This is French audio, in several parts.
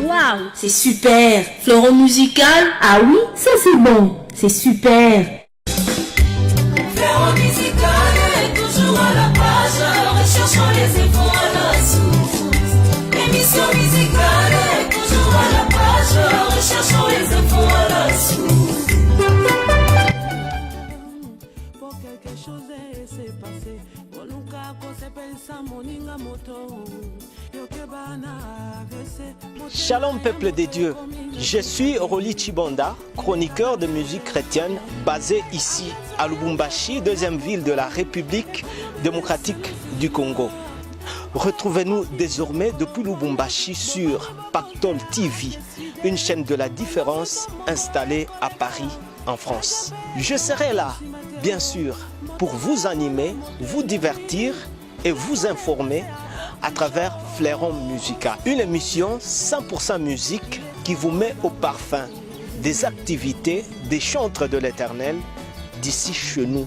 Waouh, c'est super. Fleuron musical. Ah oui, ça c'est bon. C'est super. Fleuron musical est toujours à la page, recherchant les infos à la source. Émission musicale est toujours à la page, recherchant les infos à la source. Pour quelque chose s'est passé, Shalom peuple de Dieu, je suis Roli Chibonda, chroniqueur de musique chrétienne basé ici à Lubumbashi, deuxième ville de la République démocratique du Congo. Retrouvez-nous désormais depuis Lubumbashi sur Pactol TV, une chaîne de la différence installée à Paris, en France. Je serai là, bien sûr, pour vous animer, vous divertir et vous informer à travers Fleuron Musical. Une émission 100% musique qui vous met au parfum des activités des chantres de l'Éternel d'ici chez nous.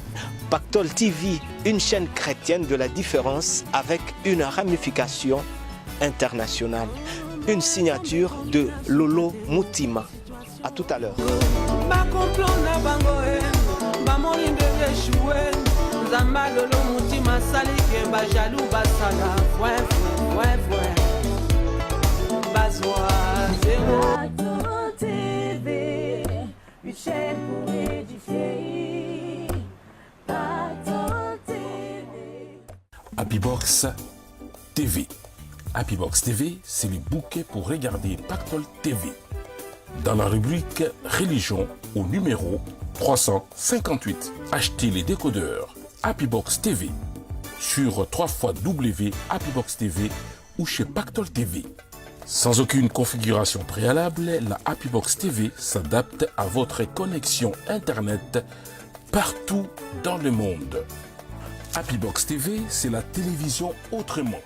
Pactol TV, une chaîne chrétienne de la différence avec une ramification internationale. Une signature de Lolo Mutima. À tout à l'heure. Happybox TV. Happybox TV, c'est le bouquet pour regarder Pactol TV. Dans la rubrique Religion au numéro 358. Achetez les décodeurs Happybox TV sur www.happybox.tv ou chez Pactol TV. Sans aucune configuration préalable, la Happybox TV s'adapte à votre connexion Internet partout dans le monde. Happybox TV, c'est la télévision autrement.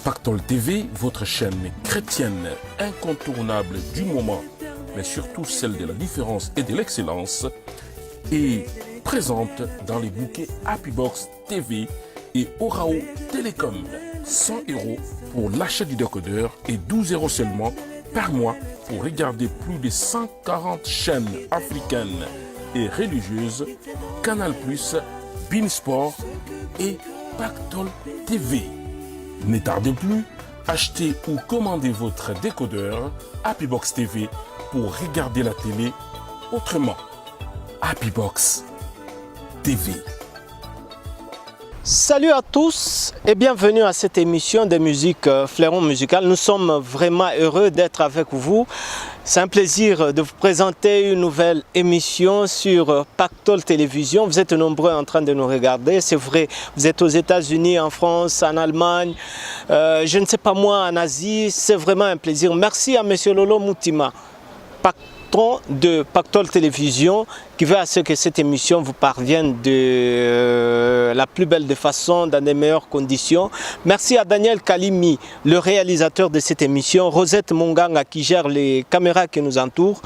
Pactol TV, votre chaîne chrétienne incontournable du moment, mais surtout celle de la différence et de l'excellence, est présente dans les bouquets Happybox TV et Orao Télécom. 100 € pour l'achat du décodeur et 12 € seulement par mois pour regarder plus de 140 chaînes africaines et religieuses, Canal+, Beansport et Pactol TV. Ne tardez plus, achetez ou commandez votre décodeur Happybox TV pour regarder la télé autrement. Happybox TV. Salut à tous et bienvenue à cette émission de musique Fleuron Musical. Nous sommes vraiment heureux d'être avec vous. C'est un plaisir de vous présenter une nouvelle émission sur Pactol Télévision. Vous êtes nombreux en train de nous regarder, c'est vrai. Vous êtes aux États-Unis, en France, en Allemagne, je ne sais pas moi, en Asie. C'est vraiment un plaisir. Merci à Monsieur Lolo Mutima, patron de Pactol Télévision, qui veut à ce que cette émission vous parvienne de la plus belle des façons, dans les meilleures conditions. Merci à Daniel Kalimi, le réalisateur de cette émission, Rosette Monganga qui gère les caméras qui nous entourent.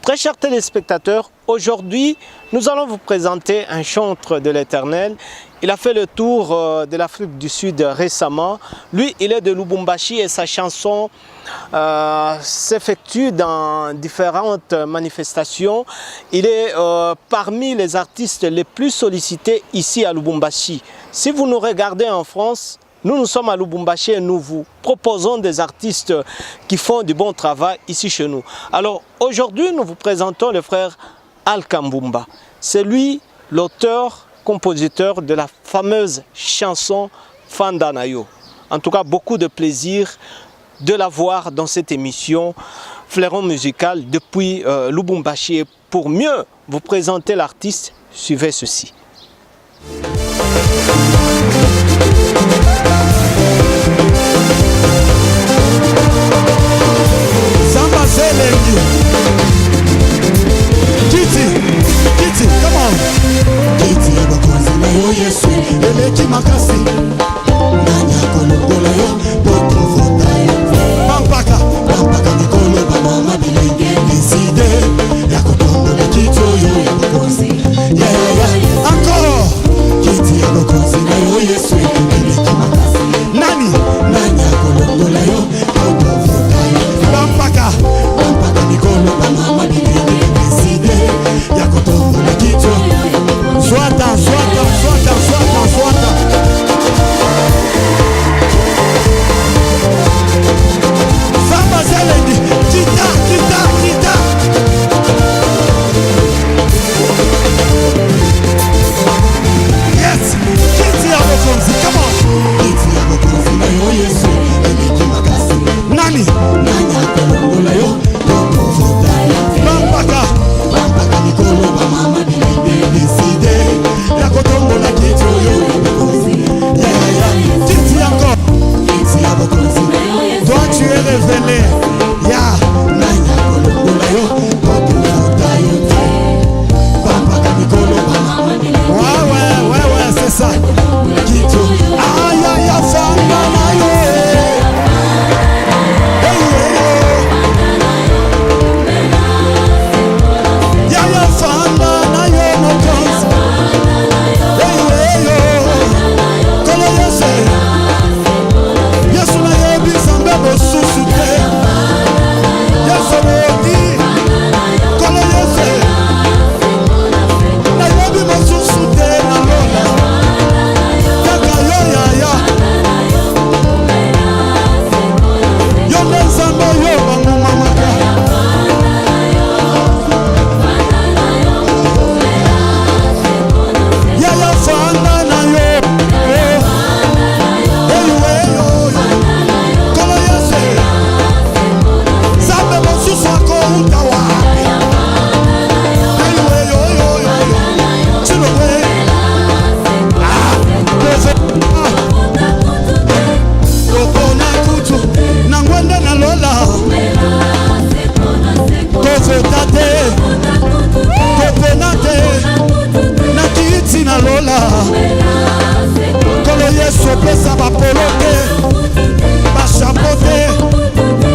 Très chers téléspectateurs, aujourd'hui, nous allons vous présenter un chantre de l'Éternel. Il a fait le tour de l'Afrique du Sud récemment. Lui, il est de Lubumbashi et sa chanson s'effectue dans différentes manifestations. Il est parmi les artistes les plus sollicités ici à Lubumbashi. Si vous nous regardez en France, nous sommes à Lubumbashi et nous vous proposons des artistes qui font du bon travail ici chez nous. Alors aujourd'hui, nous vous présentons le frère Al Kambumba. C'est lui l'auteur, compositeur de la fameuse chanson Fandanayo. En tout cas, beaucoup de plaisir de la voir dans cette émission Fleuron Musical depuis Lubumbashi. Et pour mieux vous présenter l'artiste, suivez ceci. Samba Zelengi. Kiti, come on. Kiti, bakonzela yo Yesu. Eleki makasi. Nanya kolokola yo, boko vota yo. Pampaka mikolo bamama bilenge. Décidé, ya kotombola kito yo ya bakonzi. Yeah. Encore. pesa kitu aya ya fanga nayo ya fanga nayo mokozi kolo yese yesu na yebi zambe bosusu te yesu modi kolo yese na yebi bosusu te na lola kaka yo yaya yo nzambe yo bangumamaka yaya fanga na yo kolo yese zambe bosusu akouta wapi chilowe topona kutu na ngwende na lola tofeta te topona te na kiti na lola kolo yesu opesa bapolo te bashapo te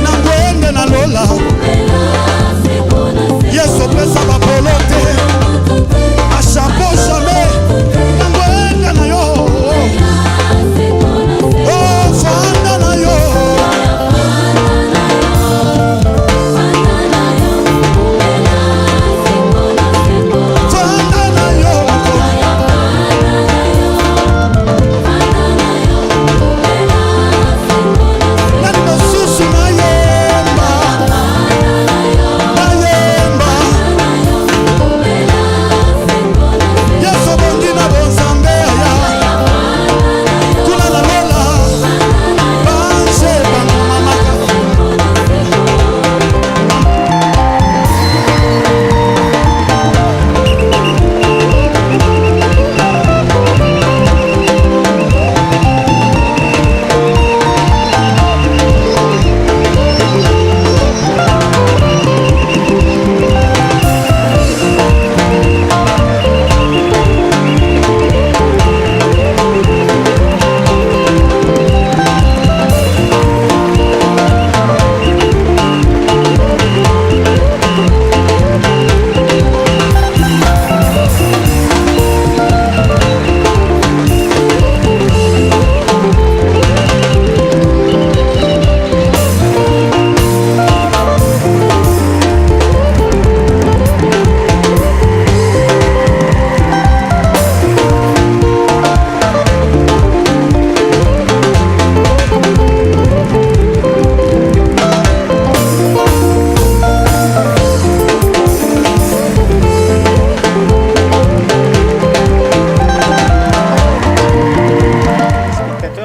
na ngwende na lola yesu opesa bapolo te bashapo jamais na ngwende na yo oh fanda na yo fanda na yo nani mosusu nayemba yesu bongi na bonzambe aya kuna na lola banze bangumamaka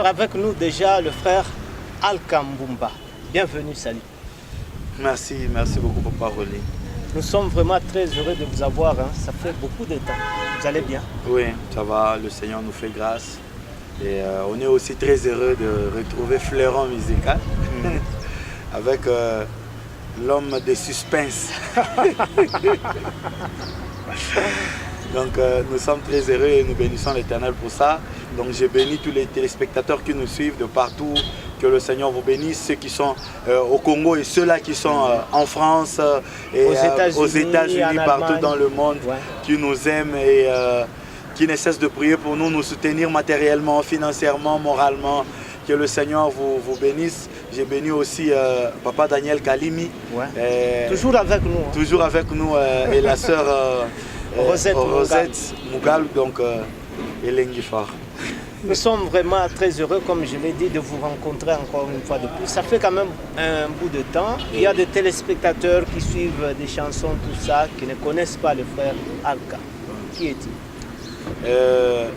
Avec nous déjà le frère Alka Mbumba. Bienvenue, salut. Merci beaucoup Papa Rolly. Nous sommes vraiment très heureux de vous avoir, hein. Ça fait beaucoup de temps. Vous allez bien? Oui, ça va, le Seigneur nous fait grâce. Et on est aussi très heureux de retrouver Fleuron Musical avec l'homme de suspense. Donc nous sommes très heureux et nous bénissons l'Éternel pour ça. Donc je bénis tous les téléspectateurs qui nous suivent de partout. Que le Seigneur vous bénisse, ceux qui sont au Congo et ceux-là qui sont en France et aux États-Unis, partout dans le monde, qui nous aiment et qui ne cessent de prier pour nous, nous soutenir matériellement, financièrement, moralement. Que le Seigneur vous bénisse. J'ai béni aussi Papa Daniel Kalimi. Toujours avec nous. Hein. Toujours avec nous et la sœur Rosette Mugal, donc Elengi Far. Nous sommes vraiment très heureux, comme je l'ai dit, de vous rencontrer encore une fois de plus. Ça fait quand même un bout de temps. Il y a des téléspectateurs qui suivent des chansons, tout ça, qui ne connaissent pas le frère Alka. Qui est-il?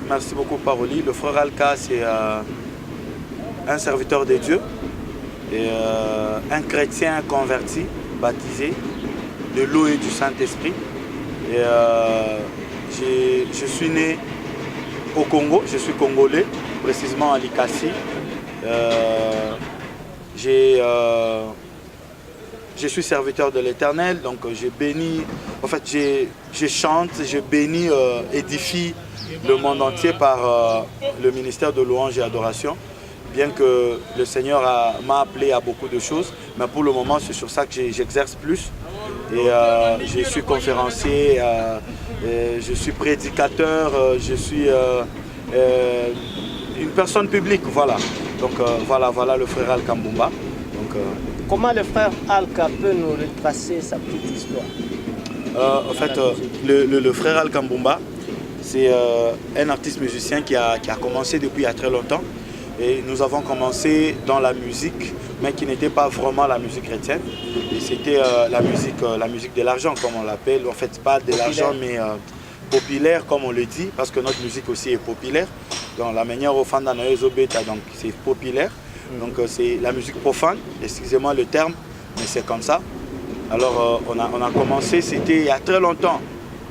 Merci beaucoup, Paroli. Le frère Alka, c'est un serviteur de Dieu, et, un chrétien converti, baptisé de l'eau et du Saint-Esprit. Et je suis né au Congo, je suis congolais, précisément à Likasi. Je suis serviteur de l'Éternel, donc je bénis, en fait je chante, je bénis, édifie le monde entier par le ministère de louange et adoration. Bien que le Seigneur m'a appelé à beaucoup de choses, mais pour le moment, c'est sur ça que j'exerce plus. Et je suis conférencier, je suis prédicateur, je suis une personne publique, voilà. Donc voilà le frère Al Kambumba. Comment le frère Alka peut nous retracer sa petite histoire? En fait, le frère Al Kambumba, c'est un artiste musicien qui a commencé depuis il y a très longtemps. Et nous avons commencé dans la musique, mais qui n'était pas vraiment la musique chrétienne. Et c'était la musique de l'argent, comme on l'appelle. En fait, pas de l'argent, mais populaire, comme on le dit, parce que notre musique aussi est populaire. Donc la manière au fond donc c'est populaire. Donc c'est la musique profane, excusez-moi le terme, mais c'est comme ça. Alors on a commencé, c'était il y a très longtemps.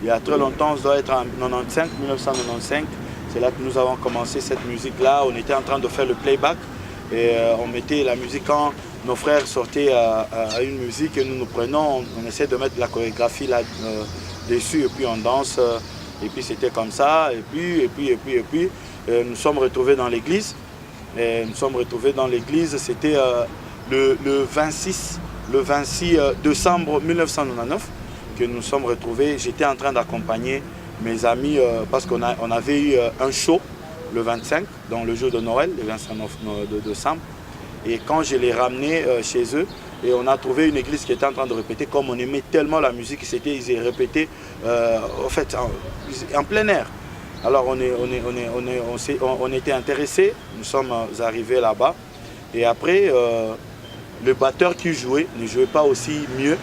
Il y a très longtemps, ça doit être en 1995. C'est là que nous avons commencé cette musique-là. On était en train de faire le playback et on mettait la musique quand nos frères sortaient à une musique et nous prenons, on essaie de mettre la chorégraphie là dessus et puis on danse. Et puis c'était comme ça. Et puis nous sommes retrouvés dans l'église. Nous sommes retrouvés dans l'église. C'était le 26 décembre 1999 que nous sommes retrouvés. J'étais en train d'accompagner mes amis, parce qu'on avait eu un show le 25, dans le jour de Noël, le 25 de décembre. Et quand je les ramenais chez eux, et on a trouvé une église qui était en train de répéter, comme on aimait tellement la musique, ils répétaient en fait, en plein air. Alors on était intéressés, nous sommes arrivés là-bas. Et après, le batteur qui jouait ne jouait pas aussi mieux.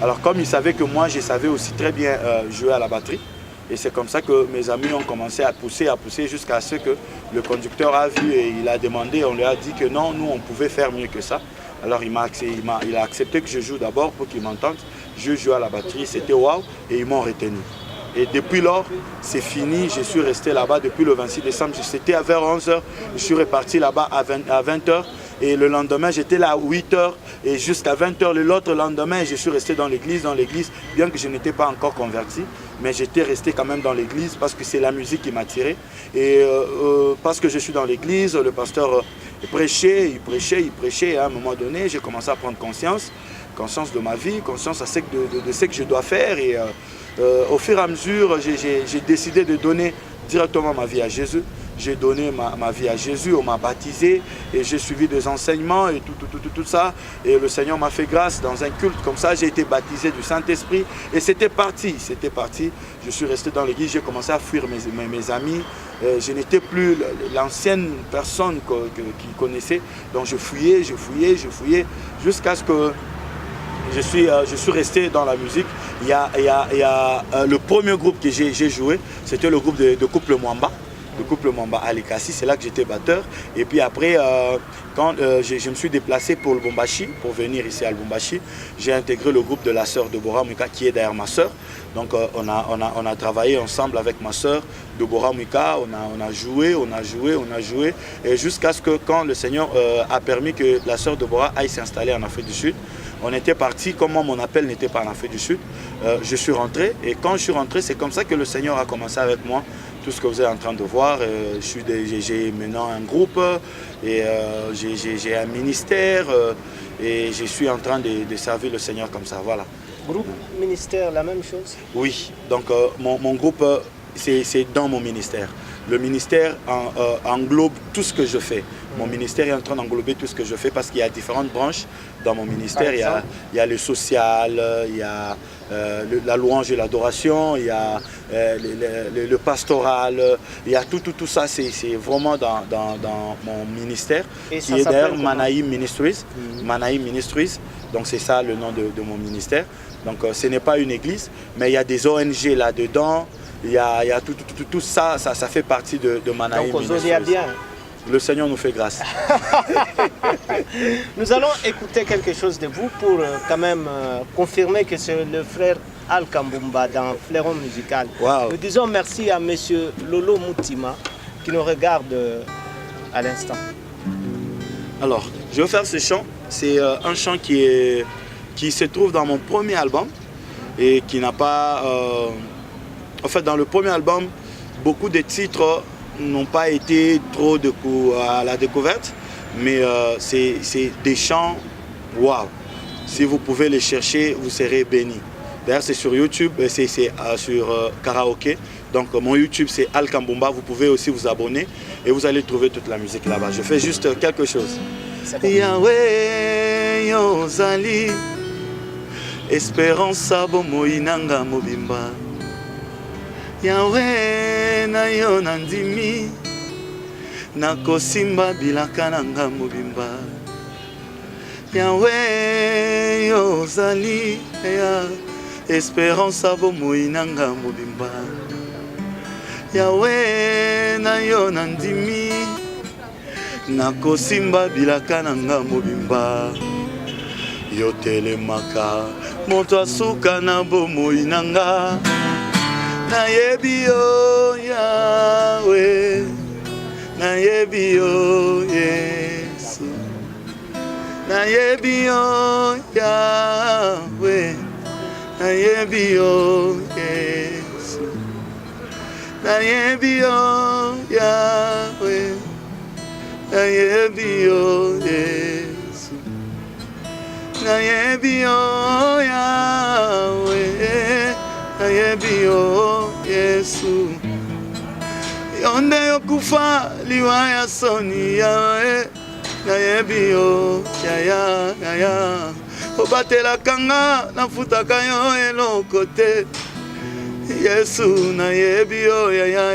Alors comme il savait que moi, je savais aussi très bien jouer à la batterie. Et c'est comme ça que mes amis ont commencé à pousser jusqu'à ce que le conducteur a vu et il a demandé, on lui a dit que non, nous on pouvait faire mieux que ça. Alors il a accepté que je joue d'abord pour qu'il m'entende. Je joue à la batterie, c'était waouh, et ils m'ont retenu. Et depuis lors, c'est fini, je suis resté là-bas depuis le 26 décembre. C'était vers 11h, je suis reparti là-bas à 20h. Et le lendemain, j'étais là à 8h et jusqu'à 20h. L'autre lendemain, je suis resté dans l'église, bien que je n'étais pas encore converti. Mais j'étais resté quand même dans l'église parce que c'est la musique qui m'a tiré. Et parce que je suis dans l'église, le pasteur prêchait, il prêchait. Et à un moment donné, j'ai commencé à prendre conscience de ma vie, conscience de ce que je dois faire. Et au fur et à mesure, j'ai décidé de donner directement ma vie à Jésus. J'ai donné ma vie à Jésus, on m'a baptisé et j'ai suivi des enseignements et tout ça. Et le Seigneur m'a fait grâce dans un culte comme ça. J'ai été baptisé du Saint-Esprit et c'était parti. Je suis resté dans l'église, j'ai commencé à fuir mes amis. Je n'étais plus l'ancienne personne qui connaissait. Donc je fouillais jusqu'à ce que je suis resté dans la musique. Il y a le premier groupe que j'ai joué, c'était le groupe de couple Mwamba. Le couple Mwamba à Likasi, c'est là que j'étais batteur. Et puis après, quand je me suis déplacé pour le Lubumbashi, pour venir ici à Lubumbashi, j'ai intégré le groupe de la sœur Deborah Mwika qui est derrière ma sœur. Donc on a travaillé ensemble avec ma sœur Deborah Mwika, on a joué, et jusqu'à ce que quand le Seigneur a permis que la sœur Deborah aille s'installer en Afrique du Sud, on était parti, comme moi mon appel n'était pas en Afrique du Sud, je suis rentré, et quand je suis rentré, c'est comme ça que le Seigneur a commencé avec moi. Tout ce que vous êtes en train de voir, j'ai maintenant un groupe, et j'ai un ministère, et je suis en train de servir le Seigneur comme ça, voilà. Groupe, ministère, la même chose? Oui, donc mon groupe, c'est dans mon ministère. Le ministère englobe tout ce que je fais. Mon ministère est en train d'englober tout ce que je fais parce qu'il y a différentes branches dans mon ministère. Il y a le social, il y a la louange et l'adoration, il y a le pastoral, il y a tout ça, c'est vraiment dans mon ministère, et qui est d'ailleurs Manaïm Ministries. Manaïm Ministries, donc c'est ça le nom de mon ministère. Donc ce n'est pas une église, mais il y a des ONG là-dedans, il y a tout ça, ça fait partie de Manaïm Ministries. Donc bien. Le Seigneur nous fait grâce. Nous allons écouter quelque chose de vous pour quand même confirmer que c'est le frère Al Kambumba dans Fleuron Musical. Wow. Nous disons merci à M. Lolo Moutima qui nous regarde à l'instant. Alors, je vais faire ce chant. C'est un chant qui se trouve dans mon premier album et qui n'a pas... En fait, dans le premier album, beaucoup de titres n'ont pas été trop à la découverte, mais c'est des chants, waouh. Si vous pouvez les chercher, vous serez bénis. D'ailleurs, c'est sur YouTube, c'est sur Karaoké. Donc mon YouTube, c'est Al Kambumba. Vous pouvez aussi vous abonner et vous allez trouver toute la musique là-bas. Je fais juste quelque chose. Yahweh Yozali, espérance bomoinanga mobimba. Yahweh na yo nandimi, nakosimba bilaka nanga mobimba. Yahweh Yozali, espérance bomoinanga mobimba. Yahweh na yo nandimi, nakosimba bilaka nanga mobimba. Yo telemaka moto asuka na bomoi nanga. Nayebi yo Yahweh, nayebi yo Yesu, nayebi yo Yahweh, nayebi yo Yesu, nayebi yo Yahweh, nayebi yo Yesu, nayebi yo Yahweh, nayebi yo Yesu. Yonde yokufa liwa ya soni Yahweh, nayebi yo ya. Obatela kanga nafutaka yo eloko te. Yesu nayebi yo ya.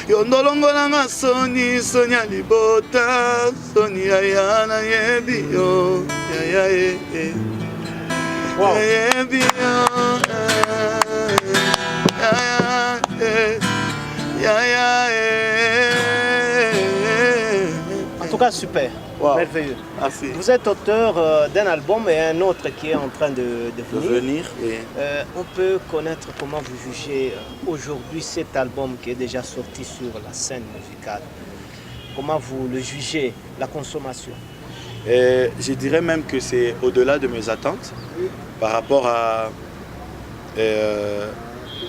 Yondolongola nga soni ya libota, soni ya nayebi yo ya. Nayebi yo En tout cas, super, wow. Merveilleux. Merci. Vous êtes auteur d'un album et un autre qui est en train de venir. Oui. On peut connaître comment vous jugez aujourd'hui cet album qui est déjà sorti sur la scène musicale. Comment vous le jugez, la consommation? Je dirais même que c'est au-delà de mes attentes par rapport à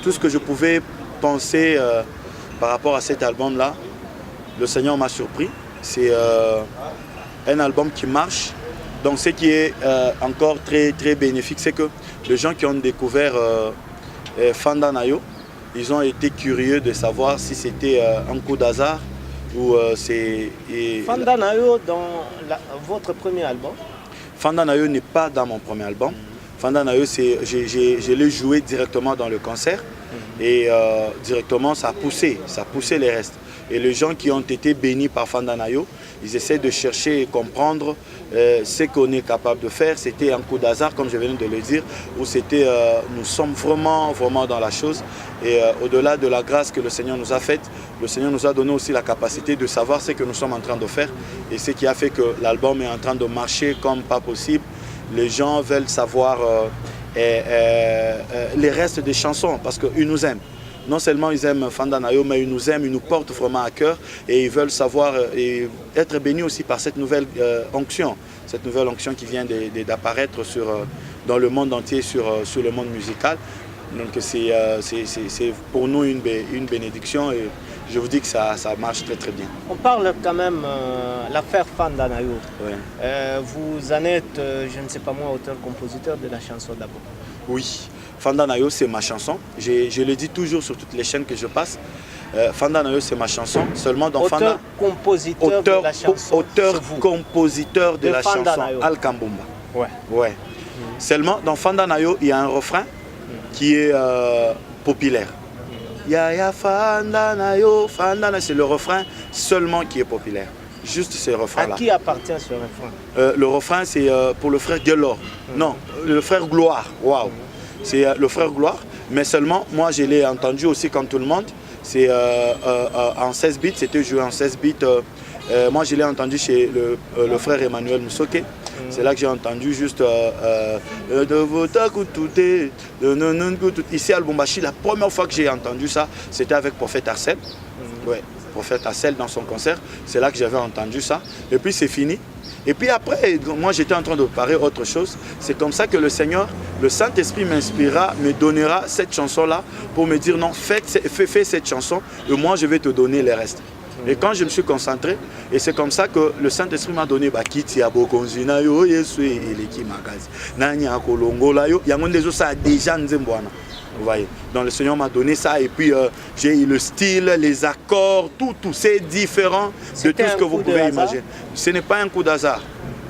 tout ce que je pouvais penser par rapport à cet album-là. Le Seigneur m'a surpris. C'est un album qui marche. Donc ce qui est encore très, très bénéfique, c'est que les gens qui ont découvert Fanda Nayo, ils ont été curieux de savoir si c'était un coup d'hasard ou c'est... Fanda Nayo dans votre premier album? Fanda Nayo n'est pas dans mon premier album. Fanda Nayo, je l'ai joué directement dans le concert et directement ça a poussé les restes. Et les gens qui ont été bénis par Fanda Nayo, ils essaient de chercher et comprendre ce qu'on est capable de faire. C'était un coup d'hasard, comme je venais de le dire, où c'était, nous sommes vraiment dans la chose. Et au-delà de la grâce que le Seigneur nous a faite, le Seigneur nous a donné aussi la capacité de savoir ce que nous sommes en train de faire. Et ce qui a fait que l'album est en train de marcher comme pas possible. Les gens veulent savoir les restes des chansons parce qu'ils nous aiment. Non seulement ils aiment Fanda Nayo, mais ils nous aiment, ils nous portent vraiment à cœur et ils veulent savoir et être bénis aussi par cette nouvelle onction. Cette nouvelle onction qui vient d'apparaître dans le monde entier sur le monde musical. Donc c'est pour nous une bénédiction et je vous dis que ça marche très très bien. On parle quand même de l'affaire Fanda Nayo. Oui. Vous en êtes, je ne sais pas moi, auteur-compositeur de la chanson d'abord. Oui, Fanda Nayo c'est ma chanson. Je le dis toujours sur toutes les chaînes que je passe. Fanda Nayo c'est ma chanson. Seulement dans auteur-compositeur de la chanson. Auteur-compositeur de la Fanda chanson Nayo. Al Kambumba. Ouais. Seulement dans Fanda Nayo il y a un refrain qui est populaire. Ya Fanda Nayo, c'est le refrain seulement qui est populaire. Juste ce refrain-là. À qui appartient ce refrain? Le refrain, c'est pour le frère Gelor. Non, le frère Gloire. Waouh. C'est le frère Gloire. Mais seulement, moi, je l'ai entendu aussi comme tout le monde. C'est en 16 bits, c'était joué en 16 bits. Moi, je l'ai entendu chez le frère Emmanuel Moussoké. C'est là que j'ai entendu juste ici à Lubumbashi. La première fois que j'ai entendu ça, c'était avec Prophète Arcel. Ouais, Prophète Arcel dans son concert. C'est là que j'avais entendu ça. Et puis c'est fini. Et puis après, moi j'étais en train de préparer autre chose. C'est comme ça que le Seigneur, le Saint-Esprit m'inspirera, me donnera cette chanson-là pour me dire non, fais cette chanson et moi je vais te donner les restes. Et quand je me suis concentré, et c'est comme ça que le Saint-Esprit m'a donné Bakiti Abokonzina yo Yesu eleki makazi. Nanya kolongola yo yangondezo ça déjà nzembwana. Vous voyez. Donc le Seigneur m'a donné ça et puis j'ai eu le style, les accords, tout c'est différent de tout ce que vous pouvez imaginer. Ce n'est pas un coup d'hasard.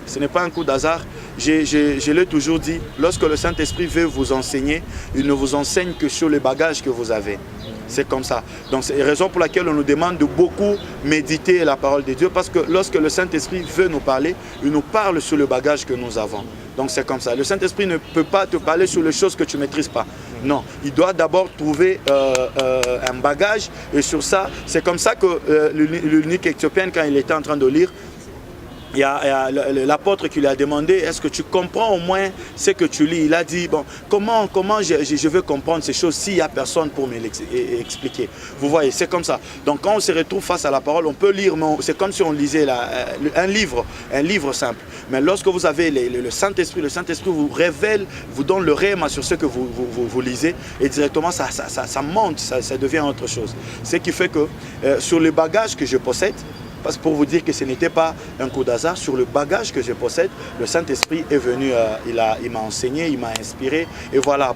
Ce n'est pas un coup d'hasard. Je l'ai toujours dit, lorsque le Saint-Esprit veut vous enseigner, il ne vous enseigne que sur les bagages que vous avez. C'est comme ça. Donc c'est la raison pour laquelle on nous demande de beaucoup méditer la parole de Dieu, parce que lorsque le Saint-Esprit veut nous parler, il nous parle sur le bagage que nous avons. Donc c'est comme ça. Le Saint-Esprit ne peut pas te parler sur les choses que tu ne maîtrises pas. Non, il doit d'abord trouver un bagage, et sur ça, c'est comme ça que l'unique éthiopienne, quand il était en train de lire, il y a l'apôtre qui lui a demandé, est-ce que tu comprends au moins ce que tu lis? Il a dit, bon, comment je veux comprendre ces choses s'il n'y a personne pour me l'expliquer? Vous voyez, c'est comme ça. Donc quand on se retrouve face à la parole, on peut lire, c'est comme si on lisait un livre simple. Mais lorsque vous avez le Saint-Esprit vous révèle, vous donne le réma sur ce que vous lisez, et directement ça monte, ça devient autre chose. Ce qui fait que sur le bagage que je possède, parce que pour vous dire que ce n'était pas un coup d'hasard, sur le bagage que je possède, le Saint-Esprit est venu, il m'a enseigné, il m'a inspiré, et voilà.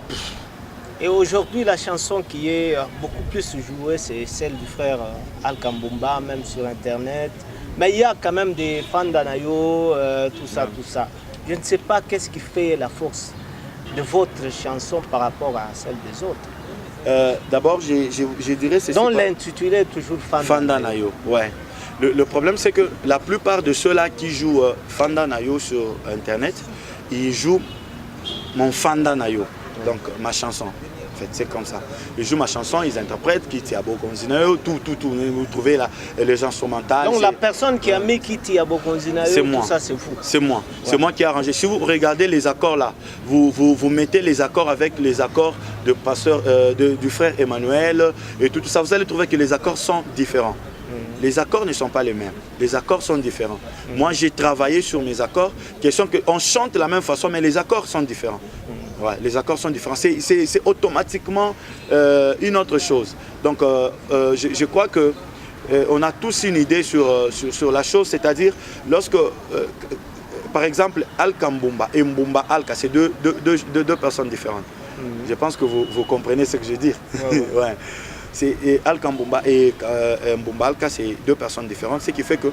Et aujourd'hui, la chanson qui est beaucoup plus jouée, c'est celle du frère Al Kambumba, même sur Internet. Mais il y a quand même des fans d'Anayo, tout ça. Je ne sais pas qu'est-ce qui fait la force de votre chanson par rapport à celle des autres. D'abord, je dirais... dont l'intitulé est toujours Fan d'Anayo, ouais. Le problème, c'est que la plupart de ceux-là qui jouent Fanda Nayo sur Internet, ils jouent mon Fanda Nayo, donc ma chanson. En fait, c'est comme ça. Ils jouent ma chanson, ils interprètent Kiti Abokonzinayo, tout. Vous trouvez là, les instrumentales. Donc la personne qui a mis Kiti Abokonzinayo, tout ça, c'est vous. C'est moi. Ouais. C'est moi qui ai arrangé. Si vous regardez les accords là, vous mettez les accords avec les accords de pasteur, du frère Emmanuel et tout ça, vous allez trouver que les accords sont différents. Les accords ne sont pas les mêmes, les accords sont différents. Moi, j'ai travaillé sur mes accords, question qu'on chante de la même façon, mais les accords sont différents. Ouais, les accords sont différents. C'est automatiquement une autre chose. Donc, je crois que on a tous une idée sur la chose, c'est-à-dire lorsque, par exemple, Al Kambumba et Mbumba Alka, c'est deux personnes différentes. Je pense que vous comprenez ce que je veux dire. Ouais. Al Kambumba et Mbumba Alka, c'est deux personnes différentes, ce qui fait que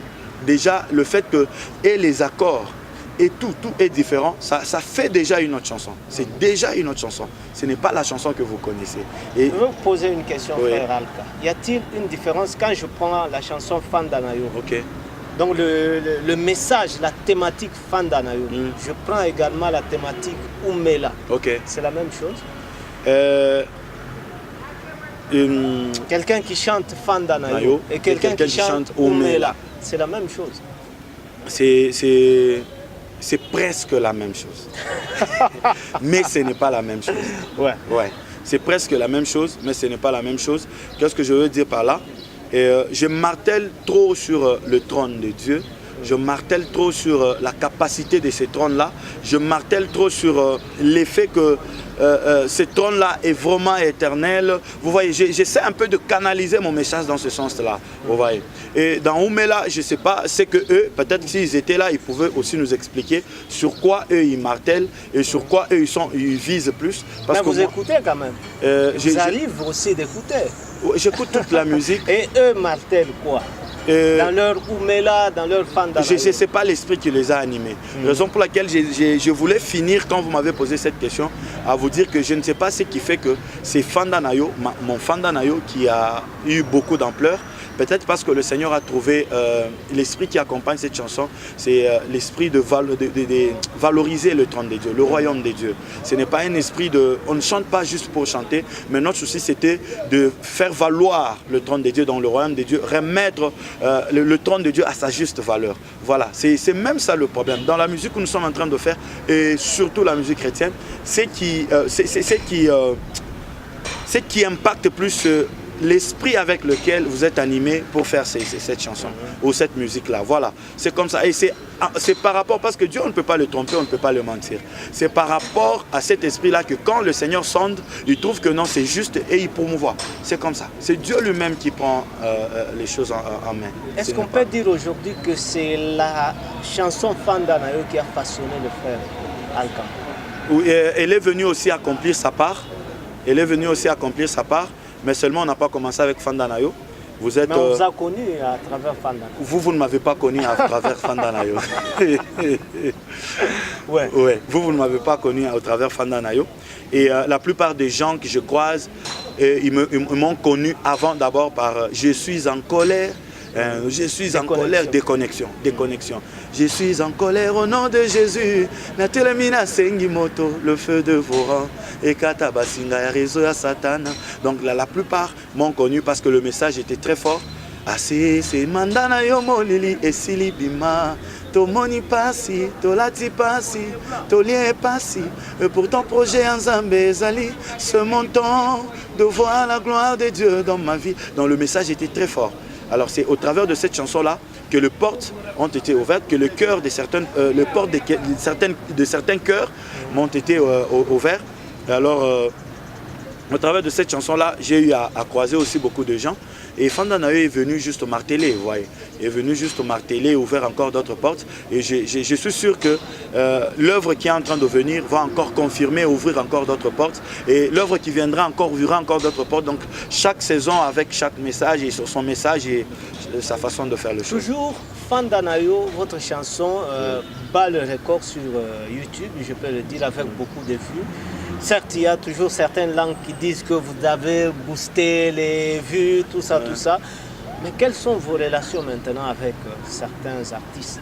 déjà le fait que les accords et tout est différent, ça fait déjà une autre chanson. C'est déjà une autre chanson. Ce n'est pas la chanson que vous connaissez. Je veux vous poser une question, frère Alka. Y a-t-il une différence quand je prends la chanson Fandanayo? Ok. Donc le message, la thématique Fandanayo, je prends également la thématique Oumela. Ok. C'est la même chose? Quelqu'un qui chante Fandanayo et quelqu'un qui chante Oumela, c'est la même chose. C'est presque la même chose. Mais ce n'est pas la même chose. Ouais. C'est presque la même chose, mais ce n'est pas la même chose. Qu'est-ce que je veux dire par là? Je martèle trop sur le trône de Dieu. Je martèle trop sur la capacité de ce trône-là. Je martèle trop sur l'effet que ce trône-là est vraiment éternel. Vous voyez, j'essaie un peu de canaliser mon message dans ce sens-là. Vous voyez. Et dans Oumela, je ne sais pas, c'est que eux, peut-être s'ils étaient là, ils pouvaient aussi nous expliquer sur quoi eux ils martèlent et sur quoi eux ils visent plus. Parce que vous écoutez quand même. J'arrive aussi d'écouter. J'écoute toute la musique. Et eux martèlent quoi? Dans leur Oumela, dans leur Fandanayo. Je ne sais pas l'esprit qui les a animés. Raison pour laquelle je voulais finir, quand vous m'avez posé cette question, à vous dire que je ne sais pas ce qui fait que c'est Fandanayo, mon Fandanayo qui a eu beaucoup d'ampleur. Peut-être parce que le Seigneur a trouvé l'esprit qui accompagne cette chanson, c'est l'esprit de valoriser le trône de Dieu, le royaume de Dieu. Ce n'est pas un esprit de... On ne chante pas juste pour chanter, mais notre souci c'était de faire valoir le trône de Dieu dans le royaume de Dieu, remettre le trône de Dieu à sa juste valeur. Voilà, c'est même ça le problème. Dans la musique que nous sommes en train de faire, et surtout la musique chrétienne, c'est qui impacte plus l'esprit avec lequel vous êtes animé pour faire cette chanson ou cette musique-là. Voilà, c'est comme ça. Et c'est par rapport, parce que Dieu, on ne peut pas le tromper, on ne peut pas le mentir. C'est par rapport à cet esprit-là que quand le Seigneur sonde, il trouve que non, c'est juste et il promouvoit. C'est comme ça. C'est Dieu lui-même qui prend les choses en main. Est-ce qu'on peut dire aujourd'hui que c'est la chanson Fandanayo qui a façonné le frère Alkan? Oui, elle est venue aussi accomplir sa part. Elle est venue aussi accomplir sa part. Mais seulement on n'a pas commencé avec Fandanayo. Mais on vous a connu à travers Fandanayo. Vous ne m'avez pas connu à travers Fandanayo. Ouais. Ouais. Vous ne m'avez pas connu à travers Fandanayo. Et la plupart des gens que je croise, ils m'ont connu avant d'abord par Je suis en colère. Je suis en colère, déconnexion. Je suis en colère au nom de Jésus. Le feu de vos rangs. Et Katabasinga réseau à Satan. Donc la plupart m'ont connu parce que le message était très fort. C'est Mandana Yomo Lili et Silibima. Tomoni passi, tolati passi, tolien passi. Et pour ton projet en Zambé Zali, ce montant de voir la gloire de Dieu dans ma vie. Donc le message était très fort. Alors c'est au travers de cette chanson-là que les portes ont été ouvertes, que le cœur de certains cœurs m'ont été ouverts. Alors au travers de cette chanson-là, j'ai eu à croiser aussi beaucoup de gens. Et Fandanayo est venu juste marteler, vous voyez. Il est venu juste marteler, ouvrir encore d'autres portes. Et je suis sûr que l'œuvre qui est en train de venir va encore confirmer, ouvrir encore d'autres portes. Et l'œuvre qui viendra encore ouvrira encore d'autres portes. Donc chaque saison avec chaque message et sur son message et sa façon de faire le show. Toujours Fandanayo, votre chanson bat le record sur YouTube, je peux le dire, avec beaucoup de vues. Certes, il y a toujours certaines langues qui disent que vous avez boosté les vues, tout ça, tout ça. Mais quelles sont vos relations maintenant avec certains artistes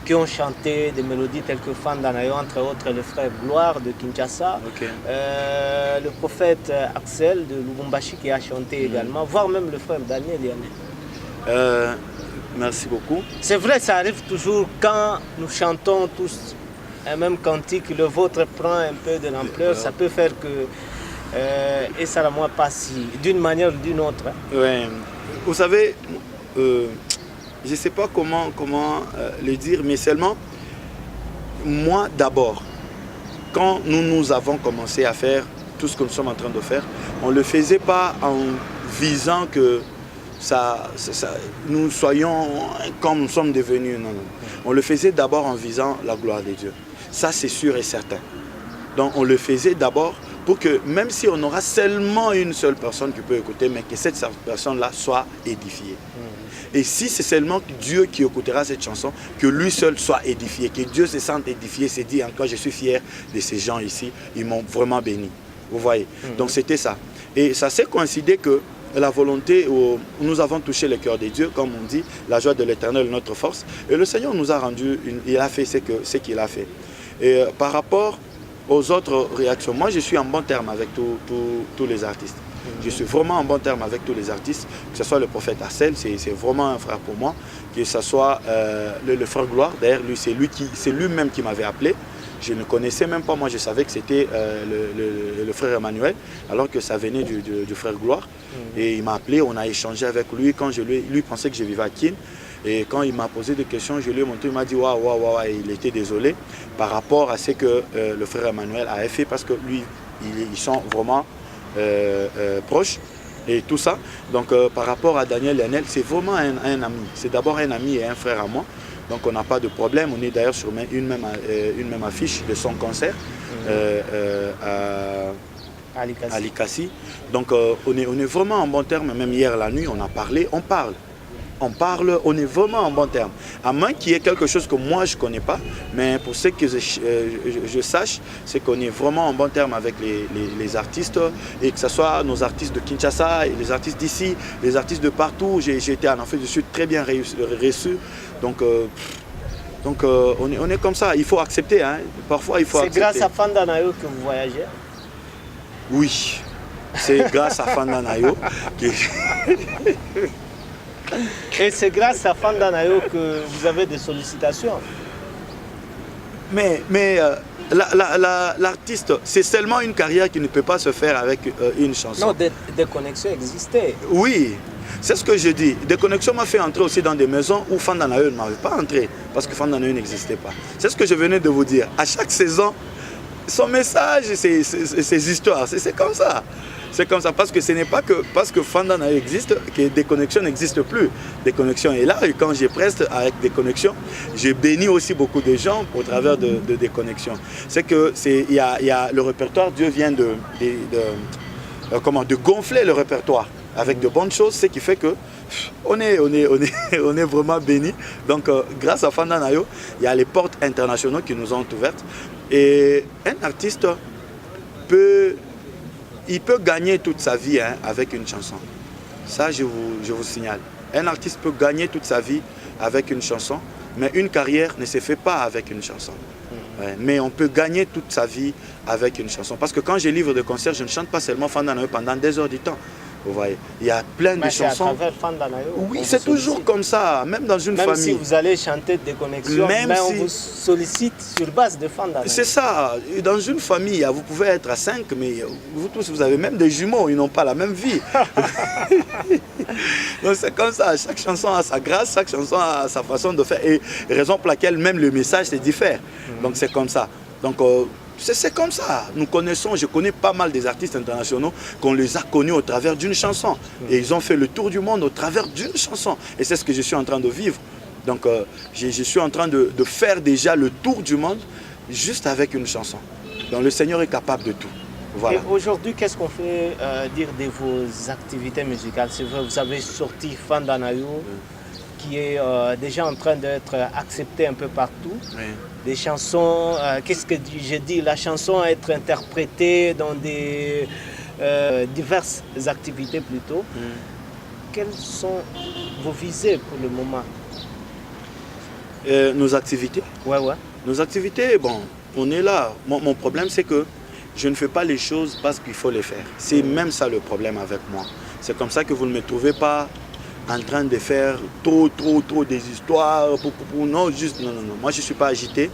qui ont chanté des mélodies telles que Fandanayo, entre autres le frère Gloire de Kinshasa, le prophète Axel de Lubumbashi qui a chanté également, voire même le frère Daniel Yanné. Merci beaucoup. C'est vrai, ça arrive toujours quand nous chantons tous un même cantique, le vôtre prend un peu de l'ampleur, ça peut faire que et ça la moi pas si d'une manière ou d'une autre. Ouais. Vous savez, je ne sais pas comment le dire, mais seulement moi d'abord, quand nous avons commencé à faire tout ce que nous sommes en train de faire, on ne le faisait pas en visant que nous soyons comme nous sommes devenus. Non. On le faisait d'abord en visant la gloire de Dieu. Ça, c'est sûr et certain. Donc, on le faisait d'abord pour que, même si on aura seulement une seule personne qui peut écouter, mais que cette personne-là soit édifiée. Et si c'est seulement Dieu qui écoutera cette chanson, que lui seul soit édifié, que Dieu se sente édifié, se dit encore, je suis fier de ces gens ici, ils m'ont vraiment béni. Vous voyez. Donc, c'était ça. Et ça s'est coïncidé que la volonté, nous avons touché le cœur de Dieu, comme on dit, la joie de l'Éternel est notre force. Et le Seigneur nous a rendu, il a fait ce qu'il a fait. Et par rapport aux autres réactions, moi je suis en bon terme avec tous les artistes. Je suis vraiment en bon terme avec tous les artistes, que ce soit le prophète Axel, c'est vraiment un frère pour moi, que ce soit le frère Gloire, d'ailleurs c'est lui-même qui m'avait appelé. Je ne connaissais même pas, moi je savais que c'était le frère Emmanuel, alors que ça venait du frère Gloire. Et il m'a appelé, on a échangé avec lui, quand lui pensait que je vivais à Kin. Et quand il m'a posé des questions, je lui ai montré, il m'a dit waouh, et il était désolé par rapport à ce que le frère Emmanuel avait fait, parce que lui, ils sont vraiment proches et tout ça. Donc par rapport à Daniel Yanel, c'est vraiment un ami. C'est d'abord un ami et un frère à moi. Donc on n'a pas de problème. On est d'ailleurs sur une même affiche de son concert à Likasi. Donc on est vraiment en bon terme. Même hier la nuit, on a parlé, on parle, on est vraiment en bon terme. À moins qu'il y ait quelque chose que moi je ne connais pas, mais pour ce que je sache, c'est qu'on est vraiment en bon terme avec les artistes, et que ce soit nos artistes de Kinshasa, et les artistes d'ici, les artistes de partout. J'ai été en fait, je suis très bien reçu. Donc on est comme ça, il faut accepter. Hein. Parfois il faut accepter. C'est grâce à Fandanayo que vous voyagez? Oui, c'est grâce à Fandanayo que... Et c'est grâce à Fandanayo que vous avez des sollicitations? l'artiste, c'est seulement une carrière qui ne peut pas se faire avec une chanson. Non, des connexions existaient. Oui, c'est ce que je dis. Des connexions m'ont fait entrer aussi dans des maisons où Fandanayo ne m'avait pas entré parce que Fandanayo n'existait pas. C'est ce que je venais de vous dire. À chaque saison, son message, ses histoires, c'est comme ça. C'est comme ça, parce que ce n'est pas que parce que Fandanayo existe que des connexions n'existent plus. Des connexions est là, et quand je preste avec des connexions, je bénis aussi beaucoup de gens au travers de des connexions. C'est que il y a le répertoire, Dieu vient de gonfler le répertoire avec de bonnes choses, ce qui fait que on est vraiment béni. Donc grâce à Fandanayo, il y a les portes internationales qui nous ont ouvertes. Et un artiste peut gagner toute sa vie avec une chanson. Ça, je vous signale. Un artiste peut gagner toute sa vie avec une chanson, mais une carrière ne se fait pas avec une chanson. Ouais, mais on peut gagner toute sa vie avec une chanson. Parce que quand je livre des concerts, je ne chante pas seulement Fandanayo pendant des heures du temps. Vous voyez, il y a plein de chansons. À travers Fandanayo, oui, c'est toujours comme ça, même dans une famille. Même si vous allez chanter des connexions, on vous sollicite sur base de Fandanayo. C'est ça, dans une famille, vous pouvez être à 5, mais vous tous, vous avez même des jumeaux, ils n'ont pas la même vie. Donc c'est comme ça, chaque chanson a sa grâce, chaque chanson a sa façon de faire. Et raison pour laquelle même le message se diffère. Donc c'est comme ça. Donc c'est comme ça. Nous connaissons, je connais pas mal des artistes internationaux qu'on les a connus au travers d'une chanson. Et ils ont fait le tour du monde au travers d'une chanson. Et c'est ce que je suis en train de vivre. Donc je suis en train de faire déjà le tour du monde juste avec une chanson. Donc le Seigneur est capable de tout. Voilà. Et aujourd'hui, qu'est-ce qu'on fait dire de vos activités musicales? C'est vrai, vous avez sorti Fandanayo, qui est déjà en train d'être accepté un peu partout. Oui. Des chansons, qu'est-ce que je dis? La chanson à être interprétée dans des diverses activités plutôt. Quelles sont vos visées pour le moment? Nos activités? Ouais. Nos activités, bon, on est là. Mon problème, c'est que je ne fais pas les choses parce qu'il faut les faire. C'est même ça le problème avec moi. C'est comme ça que vous ne me trouvez pas en train de faire trop des histoires. Non, juste, non. Moi, je ne suis pas agité.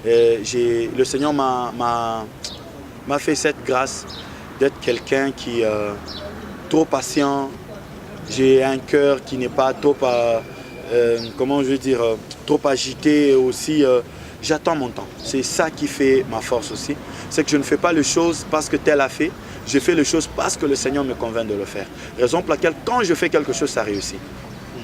Le Seigneur m'a fait cette grâce d'être quelqu'un qui est trop patient. J'ai un cœur qui n'est pas trop, comment je veux dire, trop agité aussi. J'attends mon temps. C'est ça qui fait ma force aussi. C'est que je ne fais pas les choses parce que tel a fait. Je fais les choses parce que le Seigneur me convainc de le faire. Raison pour laquelle quand je fais quelque chose, ça réussit.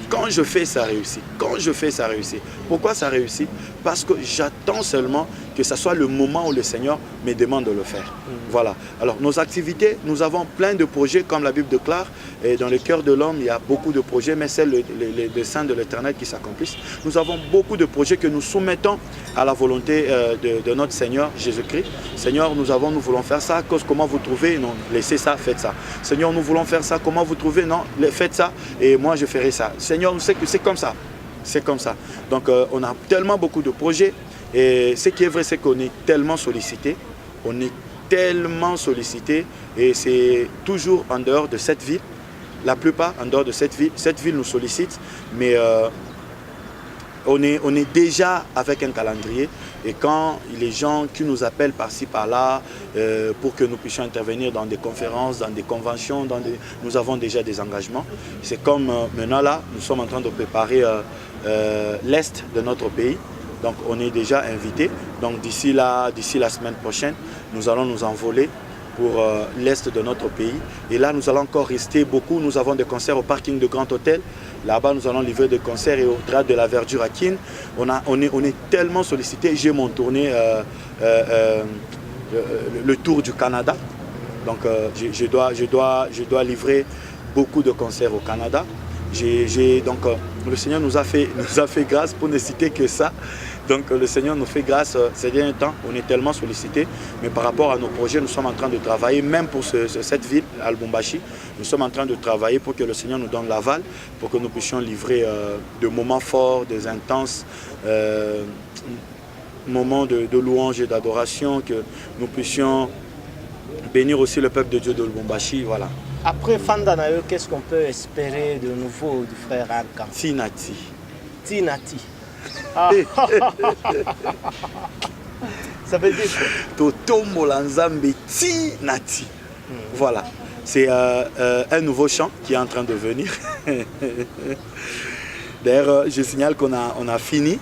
Quand je fais, ça réussit. Quand je fais, ça réussit. Pourquoi ça réussit? Parce que j'attends seulement que ce soit le moment où le Seigneur me demande de le faire. Voilà. Alors, nos activités, nous avons plein de projets, comme la Bible déclare. Et dans le cœur de l'homme, il y a beaucoup de projets, mais c'est les desseins de l'Éternel qui s'accomplissent. Nous avons beaucoup de projets que nous soumettons à la volonté de notre Seigneur Jésus-Christ. Seigneur, nous voulons faire ça. Comment vous trouvez? Non, laissez ça, faites ça. Seigneur, nous voulons faire ça. Comment vous trouvez? Non, faites ça. Et moi, je ferai ça. Seigneur, on sait que c'est comme ça. C'est comme ça. Donc, on a tellement beaucoup de projets. Et ce qui est vrai, c'est qu'on est tellement sollicité. On est tellement sollicité. Et c'est toujours en dehors de cette ville. La plupart en dehors de cette ville. Cette ville nous sollicite. Mais on est déjà avec un calendrier. Et quand les gens qui nous appellent par-ci, par-là, pour que nous puissions intervenir dans des conférences, dans des conventions, nous avons déjà des engagements. C'est comme maintenant là, nous sommes en train de préparer l'Est de notre pays. Donc on est déjà invités. Donc d'ici la semaine prochaine, nous allons nous envoler pour l'Est de notre pays. Et là, nous allons encore rester beaucoup. Nous avons des concerts au parking de Grand Hôtel. Là-bas, nous allons livrer des concerts et au Théâtre de la Verdure à Keene. On est tellement sollicité. J'ai mon tournée, le tour du Canada. Donc, je dois livrer beaucoup de concerts au Canada. Donc, le Seigneur nous a fait grâce, pour ne citer que ça. Donc le Seigneur nous fait grâce ces derniers temps, on est tellement sollicité, mais par rapport à nos projets, nous sommes en train de travailler, même pour cette ville, à Lubumbashi, nous sommes en train de travailler pour que le Seigneur nous donne l'aval, pour que nous puissions livrer des moments forts, des intenses moments de louange et d'adoration, que nous puissions bénir aussi le peuple de Dieu de Lubumbashi, voilà. Après Fandanayo, qu'est-ce qu'on peut espérer de nouveau du frère Arka? Tinati. Tinati. Ah. Ça veut dire quoi? Totombola Nzambe ti nati. Voilà. C'est un nouveau chant qui est en train de venir. D'ailleurs, je signale qu'on a fini.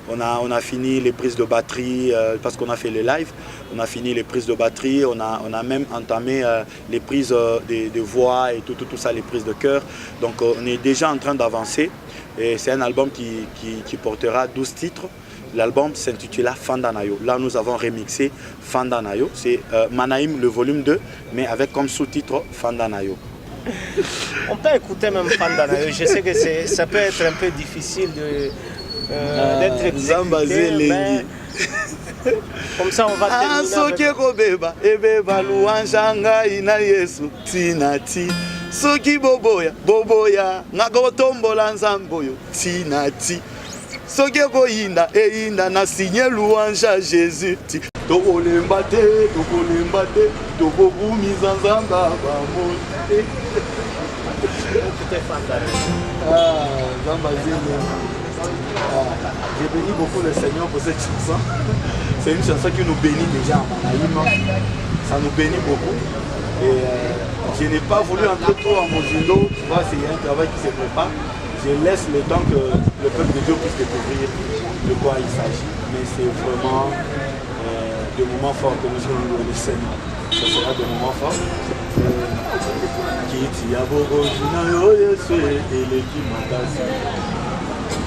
On a fini les prises de batterie parce qu'on a fait les lives. On a fini les prises de batterie. On a même entamé les prises de voix et tout ça, les prises de chœur. Donc on est déjà en train d'avancer. Et c'est un album qui portera 12 titres. L'album s'intitula Fandanayo. Là, nous avons remixé Fandanayo. C'est Manaïm, le volume 2, mais avec comme sous-titre Fandanayo. On peut écouter même Fandanayo. Je sais que ça peut être un peu difficile d'être exécuté, mais comme ça, on va terminer. Soki boboya, boboya, ngakotombola nzamboyo, tinati. Soki koyinda, eyinda na signé louange à Jésus. Tokolemba te, tokobumiza nzamba bamote. J'ai béni beaucoup le Seigneur pour cette chanson. C'est une chanson qui nous bénit déjà en Manaïm. Ça nous bénit beaucoup. Et je n'ai pas voulu entrer trop en modulo, tu vois, c'est un travail qui se prépare. Je laisse le temps que le peuple de Dieu puisse découvrir de quoi il s'agit. Mais c'est vraiment des moments forts que nous allons louer le Seigneur. Ce sera des moments forts. Kiti ya bogonzina yo Yesu eleki makasi.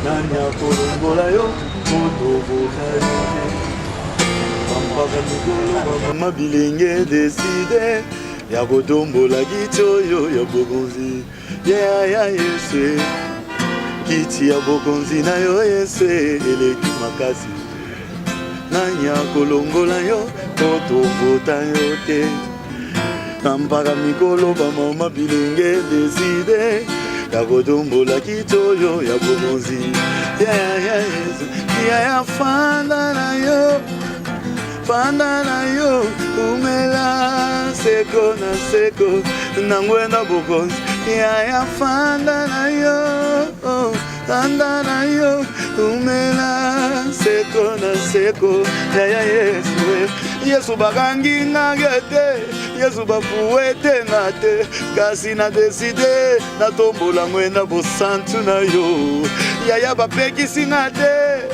Nani akolongola yo moto bokayo. Pampaka mikolo mama bilenge décidé. Ya kotombola kiti oyo ya bokonzi ya Yesu. Kiti ya bokonzi na yo Yesu eleki makasi. Nani akolongola yo kotovota yo te. Pampaka mikolo bamama bilenge décidé. Ya kotombola kiti oyo ya bokonzi ya Yesu. Ya fanda na yo. Fanda na yo, umela seko na seko, nangwenda bokonzi. Ya fanda na yo, fanda na yo, umela seko na seko. Ya Yesu, Yesu bakangi ngagete, Yesu bafuete nate, kasi na deside, na tombola mwenda bosantu na yo. Ya bapekisi ngate.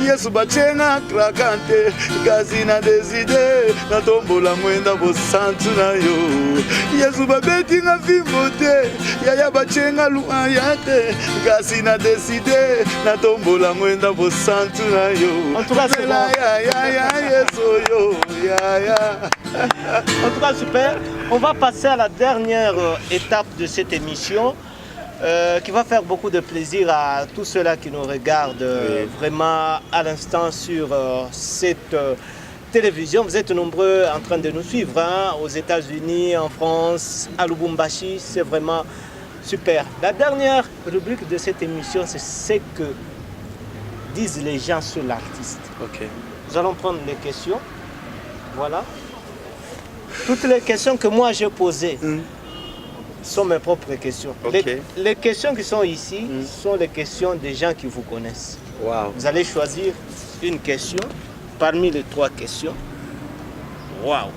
Yesu bachenga krakante kazi na deside na tombola mwenda bosantu na yo. Yesu babeti nga fimbote yaya bachenga luayate kazi na deside na tombola mwenda bosantu na yo. En tout cas, c'est Yesu yo En tout cas, super. On va passer à la dernière étape de cette émission. Qui va faire beaucoup de plaisir à tous ceux-là qui nous regardent vraiment à l'instant sur cette télévision. Vous êtes nombreux en train de nous suivre aux États-Unis, en France, à Lubumbashi. C'est vraiment super. La dernière rubrique de cette émission, c'est ce que disent les gens sur l'artiste. Ok. Nous allons prendre les questions. Voilà. Toutes les questions que moi j'ai posées. Sont mes propres questions. Okay. Les questions qui sont ici sont les questions des gens qui vous connaissent. Wow. Vous allez choisir une question parmi les 3 questions. Wow.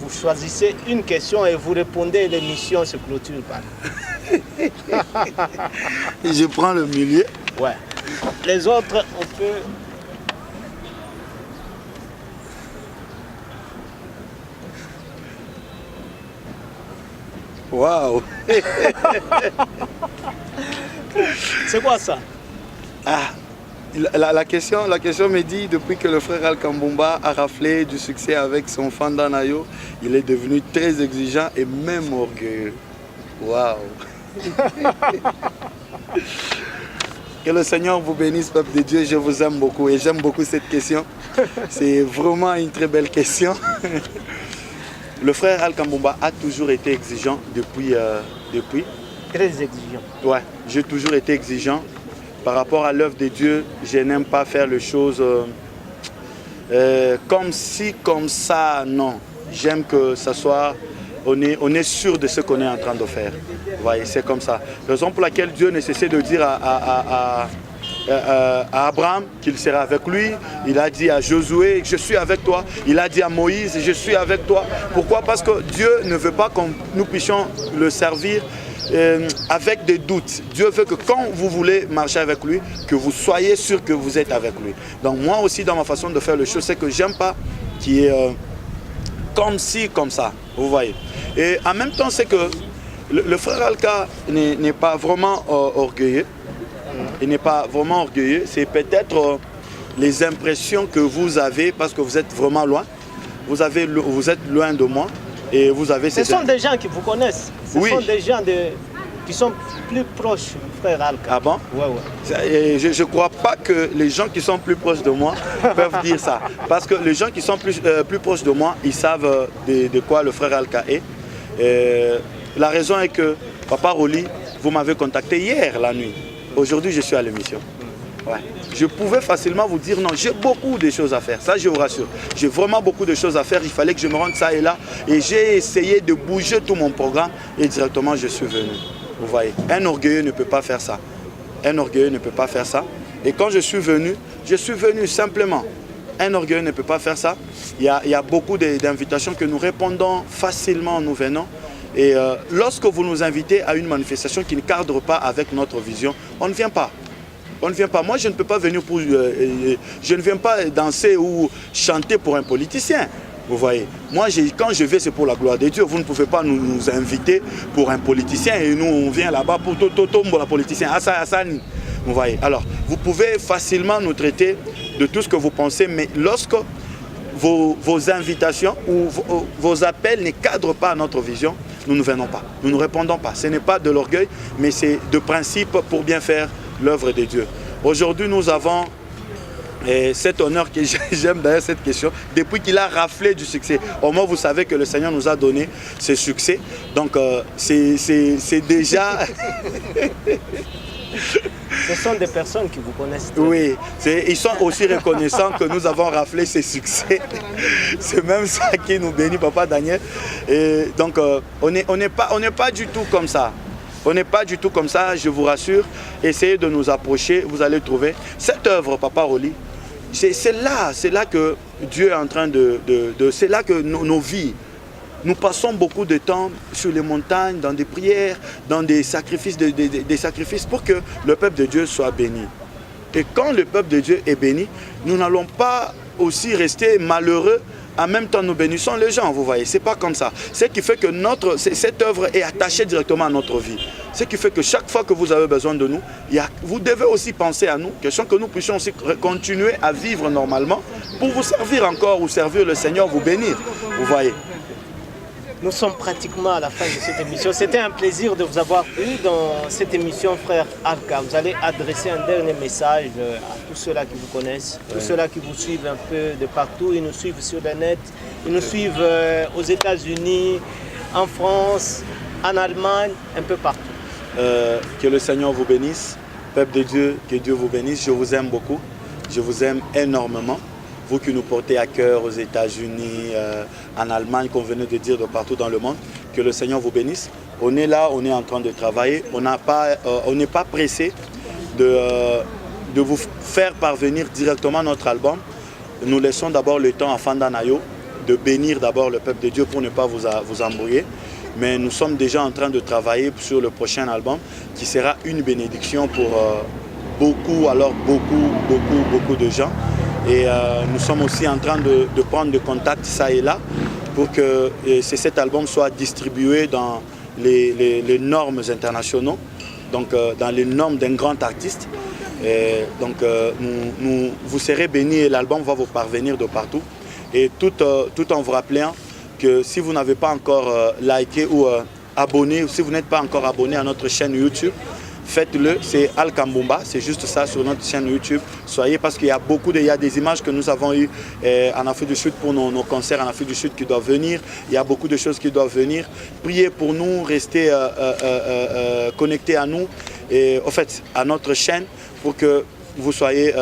Vous choisissez une question et vous répondez et l'émission se clôture par là. Je prends le milieu. Ouais. Les autres, on peut... Waouh. C'est quoi ça? La question me dit, depuis que le frère Al Kambumba a raflé du succès avec son Fandanayo, il est devenu très exigeant et même orgueilleux. Waouh. Que le Seigneur vous bénisse, peuple de Dieu. Je vous aime beaucoup et j'aime beaucoup cette question. C'est vraiment une très belle question. Le frère Al Kambumba a toujours été exigeant depuis. Très exigeant. Ouais, j'ai toujours été exigeant. Par rapport à l'œuvre de Dieu, je n'aime pas faire les choses comme si, comme ça, non. J'aime que ça soit, on est sûr de ce qu'on est en train de faire. Vous voyez, c'est comme ça. Raison pour laquelle Dieu ne cessait de dire à Abraham qu'il serait avec lui. Il a dit à Josué, je suis avec toi. Il a dit à Moïse, je suis avec toi. Pourquoi? Parce que Dieu ne veut pas que nous puissions le servir avec des doutes. Dieu veut que quand vous voulez marcher avec lui, que vous soyez sûr que vous êtes avec lui. Donc moi aussi, dans ma façon de faire les choses, c'est que j'aime pas qu'il y ait comme ci, comme ça. Vous voyez. Et en même temps, c'est que le frère Alka n'est pas vraiment orgueilleux. Il n'est pas vraiment orgueilleux. C'est peut-être les impressions que vous avez parce que vous êtes vraiment loin. Vous êtes loin de moi. Et vous avez Ce sont des gens qui vous connaissent. Ce oui. sont des gens qui sont plus proches, frère Alka. Ah bon? Ouais. Je ne crois pas que les gens qui sont plus proches de moi peuvent dire ça. Parce que les gens qui sont plus proches de moi, ils savent de quoi le frère Alka est. La raison est que, Papa Roli, vous m'avez contacté hier la nuit. Aujourd'hui, je suis à l'émission. Ouais. Je pouvais facilement vous dire non, j'ai beaucoup de choses à faire, ça je vous rassure. J'ai vraiment beaucoup de choses à faire, il fallait que je me rende ça et là. Et j'ai essayé de bouger tout mon programme et directement je suis venu. Vous voyez, un orgueilleux ne peut pas faire ça. Un orgueilleux ne peut pas faire ça. Et quand je suis venu simplement. Un orgueilleux ne peut pas faire ça. Il y a beaucoup d'invitations que nous répondons facilement en nous venant. Et lorsque vous nous invitez à une manifestation qui ne cadre pas avec notre vision, on ne vient pas. On ne vient pas. Moi, je ne peux pas venir pour... je ne viens pas danser ou chanter pour un politicien. Vous voyez. Moi, quand je vais, c'est pour la gloire de Dieu. Vous ne pouvez pas nous inviter pour un politicien et nous, on vient là-bas pour pour la politicien. Assani. Vous voyez. Alors, vous pouvez facilement nous traiter de tout ce que vous pensez, mais lorsque vos invitations ou vos appels ne cadrent pas à notre vision, nous ne venons pas. Nous ne répondons pas. Ce n'est pas de l'orgueil, mais c'est de principe pour bien faire l'œuvre de Dieu. Aujourd'hui, nous avons cet honneur que j'aime d'ailleurs cette question, depuis qu'il a raflé du succès. Au moins, vous savez que le Seigneur nous a donné ce succès. Donc, c'est déjà... Ce sont des personnes qui vous connaissent. Oui, ils sont aussi reconnaissants que nous avons raflé ces succès. C'est même ça qui nous bénit, Papa Daniel. Et donc, on n'est pas du tout comme ça. On n'est pas du tout comme ça, je vous rassure. Essayez de nous approcher, vous allez trouver. Cette œuvre, Papa Roli, c'est là que Dieu est en train c'est là que nos vies, nous passons beaucoup de temps sur les montagnes, dans des prières, dans des sacrifices, des sacrifices pour que le peuple de Dieu soit béni. Et quand le peuple de Dieu est béni, nous n'allons pas aussi rester malheureux. En même temps, nous bénissons les gens, vous voyez. Ce n'est pas comme ça. Ce qui fait que cette œuvre est attachée directement à notre vie. Ce qui fait que chaque fois que vous avez besoin de nous, vous devez aussi penser à nous, question que nous puissions aussi continuer à vivre normalement pour vous servir encore ou servir le Seigneur, vous bénir. Vous voyez. Nous sommes pratiquement à la fin de cette émission. C'était un plaisir de vous avoir eu dans cette émission, frère Alka. Vous allez adresser un dernier message à tous ceux-là qui vous connaissent, tous ceux-là qui vous suivent un peu de partout. Ils nous suivent sur le net, ils nous suivent aux États-Unis, en France, en Allemagne, un peu partout. Que le Seigneur vous bénisse. Peuple de Dieu, que Dieu vous bénisse. Je vous aime beaucoup. Je vous aime énormément. Vous qui nous portez à cœur aux États-Unis, en Allemagne, qu'on venait de dire de partout dans le monde, que le Seigneur vous bénisse. On est là, on est en train de travailler. On n'est pas pressé de vous faire parvenir directement notre album. Nous laissons d'abord le temps à Fandanayo de bénir d'abord le peuple de Dieu pour ne pas vous embrouiller. Mais nous sommes déjà en train de travailler sur le prochain album qui sera une bénédiction pour beaucoup de gens. Et nous sommes aussi en train de prendre des contacts ça et là pour que cet album soit distribué dans les normes internationaux, donc dans les normes d'un grand artiste. Et donc vous serez bénis et l'album va vous parvenir de partout. Et tout en vous rappelant que si vous n'avez pas encore liké ou abonné, ou si vous n'êtes pas encore abonné à notre chaîne YouTube, faites-le, c'est Alka Mbumba, c'est juste ça sur notre chaîne YouTube. Soyez, parce qu'il y a des images que nous avons eues en Afrique du Sud pour nos concerts en Afrique du Sud qui doivent venir. Il y a beaucoup de choses qui doivent venir. Priez pour nous, restez connectés à nous et en fait à notre chaîne pour que vous soyez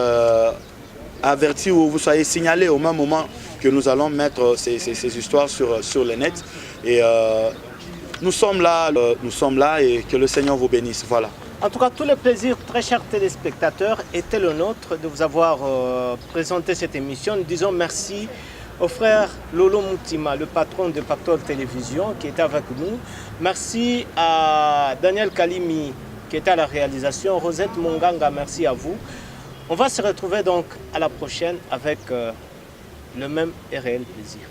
avertis ou vous soyez signalés au même moment que nous allons mettre ces histoires sur le net. Et nous sommes là et que le Seigneur vous bénisse. Voilà. En tout cas, tout le plaisir, très chers téléspectateurs, était le nôtre de vous avoir présenté cette émission. Nous disons merci au frère Lolo Moutima, le patron de Pactole Télévision, qui était avec nous. Merci à Daniel Kalimi, qui était à la réalisation. Rosette Monganga, merci à vous. On va se retrouver donc à la prochaine avec le même et réel plaisir.